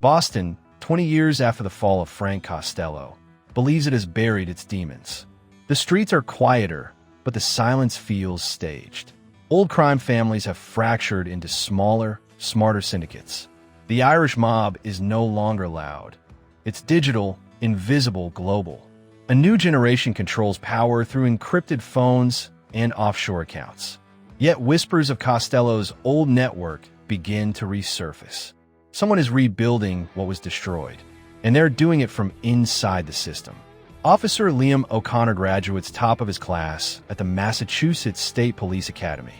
Boston, 20 years after the fall of Frank Costello, believes it has buried its demons. The streets are quieter, but the silence feels staged. Old crime families have fractured into smaller, smarter syndicates. The Irish mob is no longer loud. It's digital, invisible, global. A new generation controls power through encrypted phones and offshore accounts. Yet whispers of Costello's old network begin to resurface. Someone is rebuilding what was destroyed, and they're doing it from inside the system. Officer Liam O'Connor graduates top of his class at the Massachusetts State Police Academy.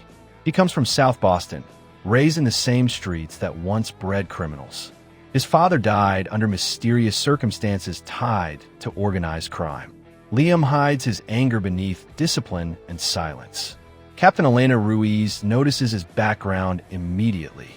He comes from South Boston, raised in the same streets that once bred criminals. His father died under mysterious circumstances tied to organized crime. Liam hides his anger beneath discipline and silence. Captain Elena Ruiz notices his background immediately.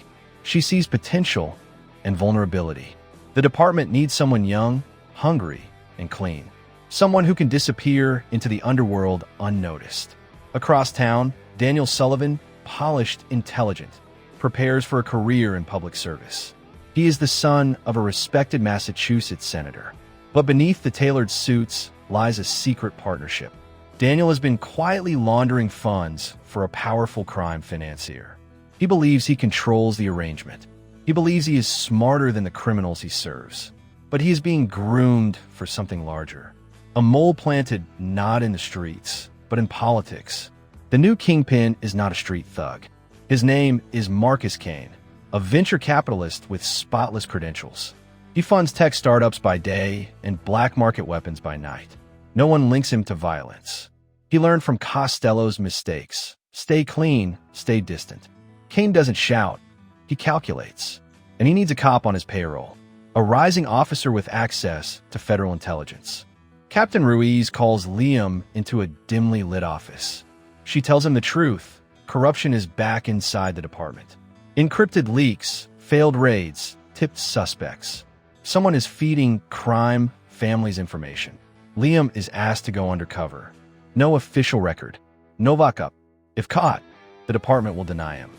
She sees potential and vulnerability. The department needs someone young, hungry, and clean. Someone who can disappear into the underworld unnoticed. Across town, Daniel Sullivan, polished, intelligent, prepares for a career in public service. He is the son of a respected Massachusetts senator. But beneath the tailored suits lies a secret partnership. Daniel has been quietly laundering funds for a powerful crime financier. He believes he controls the arrangement. He believes he is smarter than the criminals he serves. But he is being groomed for something larger. A mole planted not in the streets, but in politics. The new kingpin is not a street thug. His name is Marcus Kane, a venture capitalist with spotless credentials. He funds tech startups by day and black market weapons by night. No one links him to violence. He learned from Costello's mistakes. Stay clean, stay distant. Kane doesn't shout. He calculates. And he needs a cop on his payroll, a rising officer with access to federal intelligence. Captain Ruiz calls Liam into a dimly lit office. She tells him the truth. Corruption is back inside the department. Encrypted leaks, failed raids, tipped suspects. Someone is feeding crime families information. Liam is asked to go undercover. No official record. No lockup. If caught, the department will deny him.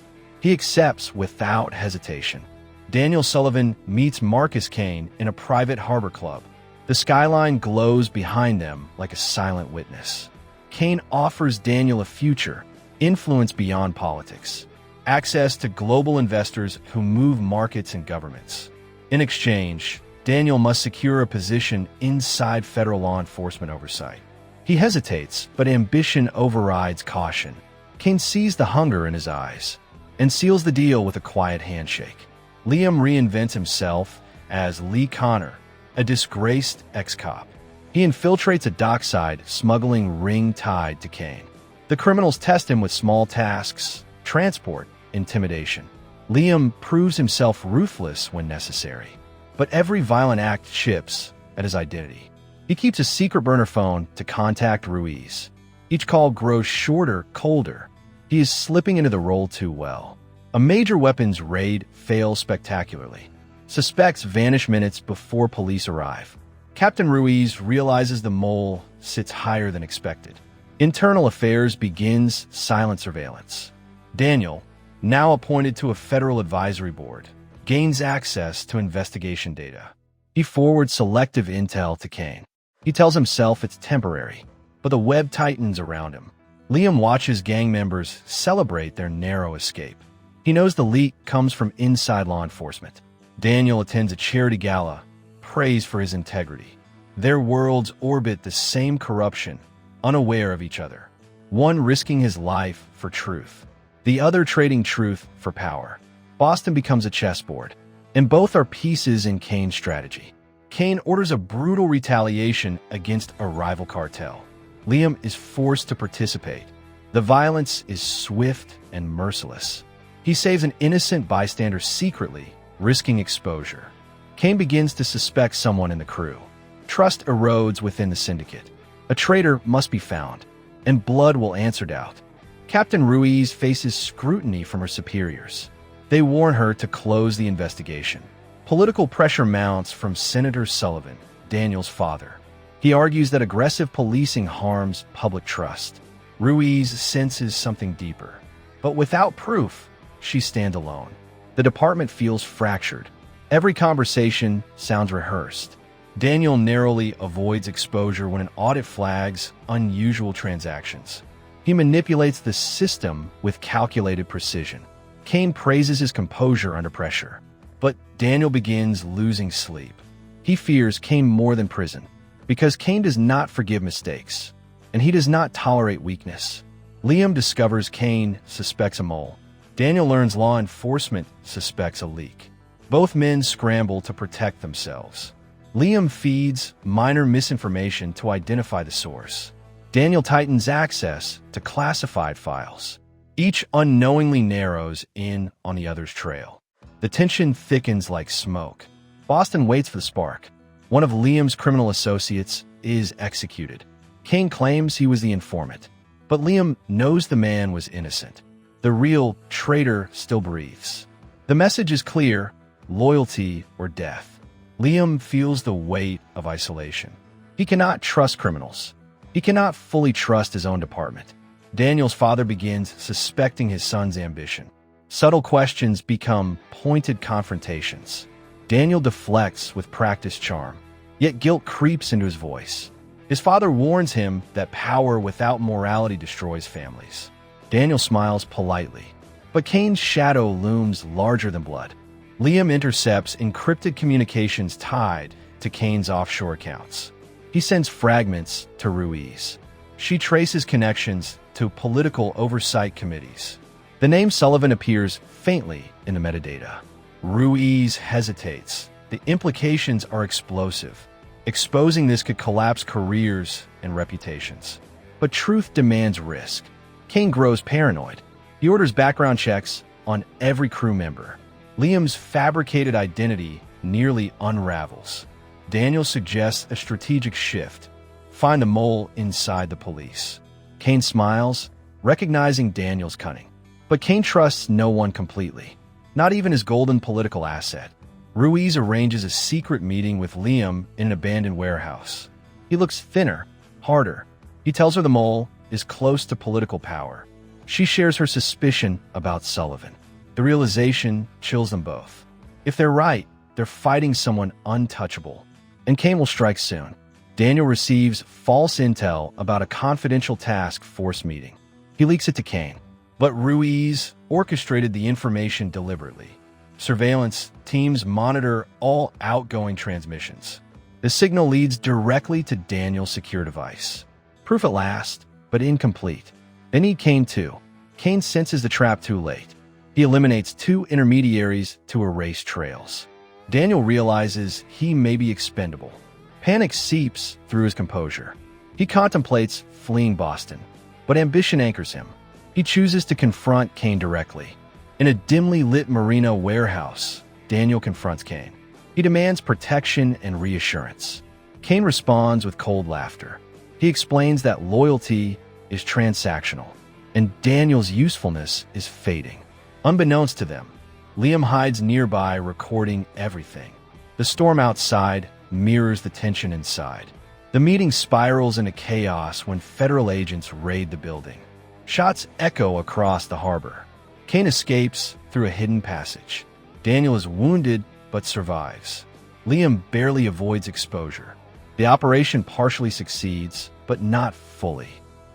He accepts without hesitation. Daniel Sullivan meets Marcus Kane in a private harbor club. The skyline glows behind them like a silent witness. Kane offers Daniel a future, influence beyond politics, access to global investors who move markets and governments. In exchange, Daniel must secure a position inside federal law enforcement oversight. He hesitates, but ambition overrides caution. Kane sees the hunger in his eyes and seals the deal with a quiet handshake. Liam reinvents himself as Lee Connor, a disgraced ex-cop. He infiltrates a dockside smuggling ring tied to Kane. The criminals test him with small tasks, transport, intimidation. Liam proves himself ruthless when necessary. But every violent act chips at his identity. He keeps a secret burner phone to contact Ruiz. Each call grows shorter, colder. He is slipping into the role too well. A major weapons raid fails spectacularly. Suspects vanish minutes before police arrive. Captain Ruiz realizes the mole sits higher than expected. Internal Affairs begins silent surveillance. Daniel, now appointed to a federal advisory board, gains access to investigation data. He forwards selective intel to Kane. He tells himself it's temporary, but the web tightens around him. Liam watches gang members celebrate their narrow escape. He knows the leak comes from inside law enforcement. Daniel attends a charity gala, praised for his integrity. Their worlds orbit the same corruption, unaware of each other. One risking his life for truth, the other trading truth for power. Boston becomes a chessboard, and both are pieces in Kane's strategy. Kane orders a brutal retaliation against a rival cartel. Liam is forced to participate. The violence is swift and merciless. He saves an innocent bystander secretly, risking exposure. Kane begins to suspect someone in the crew. Trust erodes within the syndicate. A traitor must be found, and blood will answer doubt. Captain Ruiz faces scrutiny from her superiors. They warn her to close the investigation. Political pressure mounts from Senator Sullivan, Daniel's father. He argues that aggressive policing harms public trust. Ruiz senses something deeper. But without proof, she stands alone. The department feels fractured. Every conversation sounds rehearsed. Daniel narrowly avoids exposure when an audit flags unusual transactions. He manipulates the system with calculated precision. Kane praises his composure under pressure, but Daniel begins losing sleep. He fears Kane more than prison, because Kane does not forgive mistakes, and he does not tolerate weakness. Liam discovers Kane suspects a mole. Daniel learns law enforcement suspects a leak. Both men scramble to protect themselves. Liam feeds minor misinformation to identify the source. Daniel tightens access to classified files. Each unknowingly narrows in on the other's trail. The tension thickens like smoke. Boston waits for the spark. One of Liam's criminal associates is executed. Kane claims he was the informant, but Liam knows the man was innocent. The real traitor still breathes. The message is clear: loyalty or death. Liam feels the weight of isolation. He cannot trust criminals. He cannot fully trust his own department. Daniel's father begins suspecting his son's ambition. Subtle questions become pointed confrontations. Daniel deflects with practiced charm, yet guilt creeps into his voice. His father warns him that power without morality destroys families. Daniel smiles politely, but Kane's shadow looms larger than blood. Liam intercepts encrypted communications tied to Kane's offshore accounts. He sends fragments to Ruiz. She traces connections to political oversight committees. The name Sullivan appears faintly in the metadata. Ruiz hesitates. The implications are explosive. Exposing this could collapse careers and reputations. But truth demands risk. Kane grows paranoid. He orders background checks on every crew member. Liam's fabricated identity nearly unravels. Daniel suggests a strategic shift. Find the mole inside the police. Kane smiles, recognizing Daniel's cunning. But Kane trusts no one completely, not even his golden political asset. Ruiz arranges a secret meeting with Liam in an abandoned warehouse. He looks thinner, harder. He tells her the mole is close to political power. She shares her suspicion about Sullivan. The realization chills them both. If they're right, they're fighting someone untouchable. And Kane will strike soon. Daniel receives false intel about a confidential task force meeting. He leaks it to Kane. But Ruiz orchestrated the information deliberately. Surveillance teams monitor all outgoing transmissions. The signal leads directly to Daniel's secure device. Proof at last, but incomplete. They need Kane too. Kane senses the trap too late. He eliminates two intermediaries to erase trails. Daniel realizes he may be expendable. Panic seeps through his composure. He contemplates fleeing Boston, but ambition anchors him. He chooses to confront Kane directly. In a dimly lit marina warehouse, Daniel confronts Kane. He demands protection and reassurance. Kane responds with cold laughter. He explains that loyalty is transactional, and Daniel's usefulness is fading. Unbeknownst to them, Liam hides nearby, recording everything. The storm outside mirrors the tension inside. The meeting spirals into chaos when federal agents raid the building. Shots echo across the harbor. Kane escapes through a hidden passage. Daniel is wounded but survives. Liam barely avoids exposure. The operation partially succeeds, but not fully.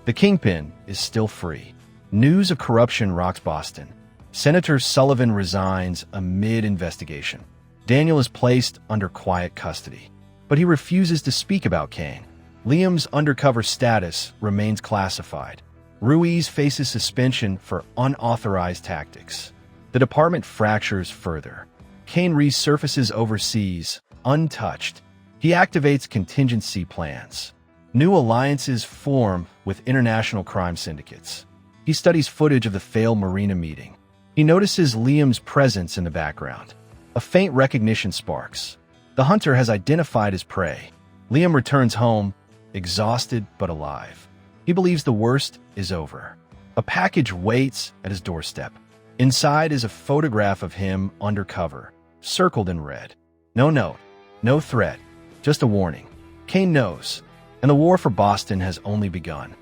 The Kingpin is still free. News of corruption rocks Boston. Senator Sullivan resigns amid investigation. Daniel is placed under quiet custody, but he refuses to speak about Kane. Liam's undercover status remains classified. Ruiz faces suspension for unauthorized tactics. The department fractures further. Kane resurfaces overseas, untouched. He activates contingency plans. New alliances form with international crime syndicates. He studies footage of the failed Marina meeting. He notices Liam's presence in the background. A faint recognition sparks. The hunter has identified his prey. Liam returns home, exhausted but alive. He believes the worst is over. A package waits at his doorstep. Inside is a photograph of him undercover, circled in red. No note, no threat, just a warning. Kane knows, and the war for Boston has only begun.